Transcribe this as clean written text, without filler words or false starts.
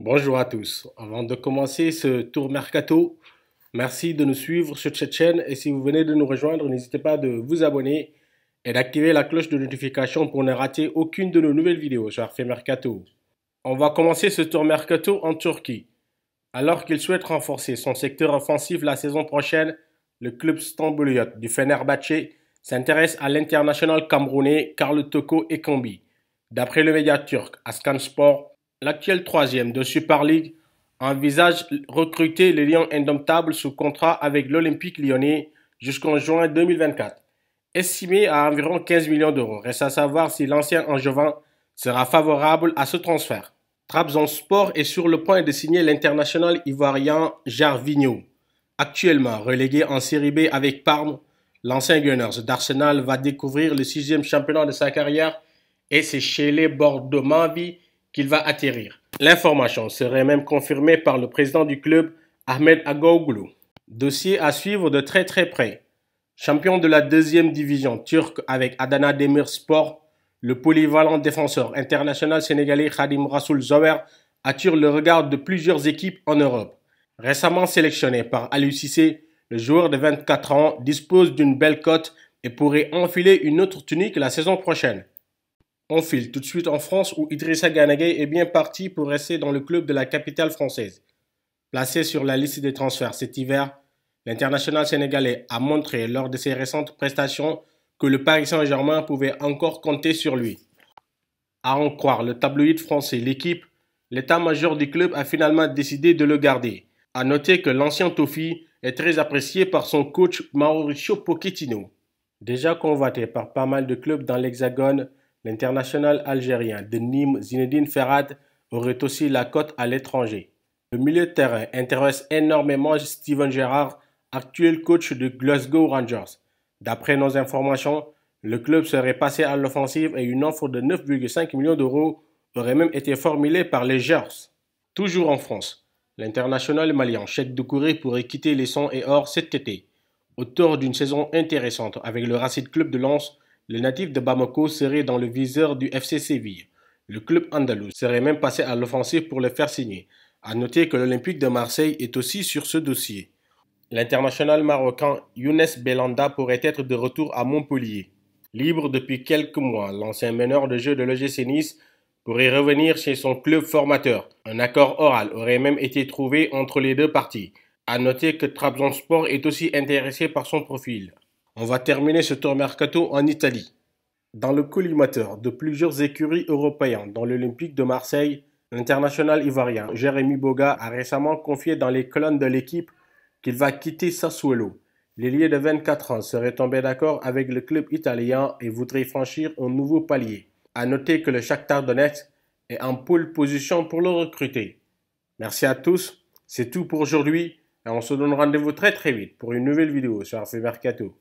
Bonjour à tous. Avant de commencer ce tour mercato, merci de nous suivre sur cette chaîne et si vous venez de nous rejoindre, n'hésitez pas de vous abonner et d'activer la cloche de notification pour ne rater aucune de nos nouvelles vidéos sur Arfait Mercato. On va commencer ce tour mercato en Turquie. Alors qu'il souhaite renforcer son secteur offensif la saison prochaine, le club stambouliote du Fenerbahçe s'intéresse à l'international camerounais Carl Toko Ekambi. D'après le média turc Askanspor, l'actuel troisième de Super League envisage recruter le Lion indomptable sous contrat avec l'Olympique lyonnais jusqu'en juin 2024, estimé à environ 15 millions d'euros. Reste à savoir si l'ancien Angevin sera favorable à ce transfert. Trabzonspor est sur le point de signer l'international ivoirien Gervinho. Actuellement relégué en Série B avec Parme, l'ancien Gunners d'Arsenal va découvrir le sixième championnat de sa carrière et c'est chez les Bordeaux-Mavi qu'il va atterrir. L'information serait même confirmée par le président du club, Ahmed Agoglou. Dossier à suivre de très près. Champion de la deuxième division turque avec Adana Demirspor, le polyvalent défenseur international sénégalais Khadim Rassoul Zower attire le regard de plusieurs équipes en Europe. Récemment sélectionné par Aliou Cissé, le joueur de 24 ans dispose d'une belle cote et pourrait enfiler une autre tunique la saison prochaine. On file tout de suite en France où Idrissa Gana Gueye est bien parti pour rester dans le club de la capitale française. Placé sur la liste des transferts cet hiver, l'international sénégalais a montré lors de ses récentes prestations que le Paris Saint-Germain pouvait encore compter sur lui. À en croire le tabloïd français L'Équipe, l'état-major du club a finalement décidé de le garder. À noter que l'ancien Tofi est très apprécié par son coach Mauricio Pochettino. Déjà convoité par pas mal de clubs dans l'Hexagone, l'international algérien de Nîmes Zinedine Ferhat aurait aussi la cote à l'étranger. Le milieu de terrain intéresse énormément Steven Gerrard, actuel coach de Glasgow Rangers. D'après nos informations, le club serait passé à l'offensive et une offre de 9,5 millions d'euros aurait même été formulée par les Gers. Toujours en France, l'international malien Cheikh Doucouré pourrait quitter les Sons et Or cet été. Auteur d'une saison intéressante avec le Racing Club de Lens, le natif de Bamako serait dans le viseur du FC Séville. Le club andalou serait même passé à l'offensive pour le faire signer. À noter que l'Olympique de Marseille est aussi sur ce dossier. L'international marocain Younes Belhanda pourrait être de retour à Montpellier. Libre depuis quelques mois, l'ancien meneur de jeu de l'OGC Nice pourrait revenir chez son club formateur. Un accord oral aurait même été trouvé entre les deux parties. À noter que Trabzonspor est aussi intéressé par son profil. On va terminer ce tour mercato en Italie. Dans le collimateur de plusieurs écuries européennes, dont l'Olympique de Marseille, l'international ivoirien Jérémy Boga a récemment confié dans les colonnes de l'équipe qu'il va quitter Sassuolo. L'ailier de 24 ans serait tombé d'accord avec le club italien et voudrait franchir un nouveau palier. À noter que le Shakhtar Donetsk est en pole position pour le recruter. Merci à tous, c'est tout pour aujourd'hui et on se donne rendez-vous très vite pour une nouvelle vidéo sur Arfait Mercato.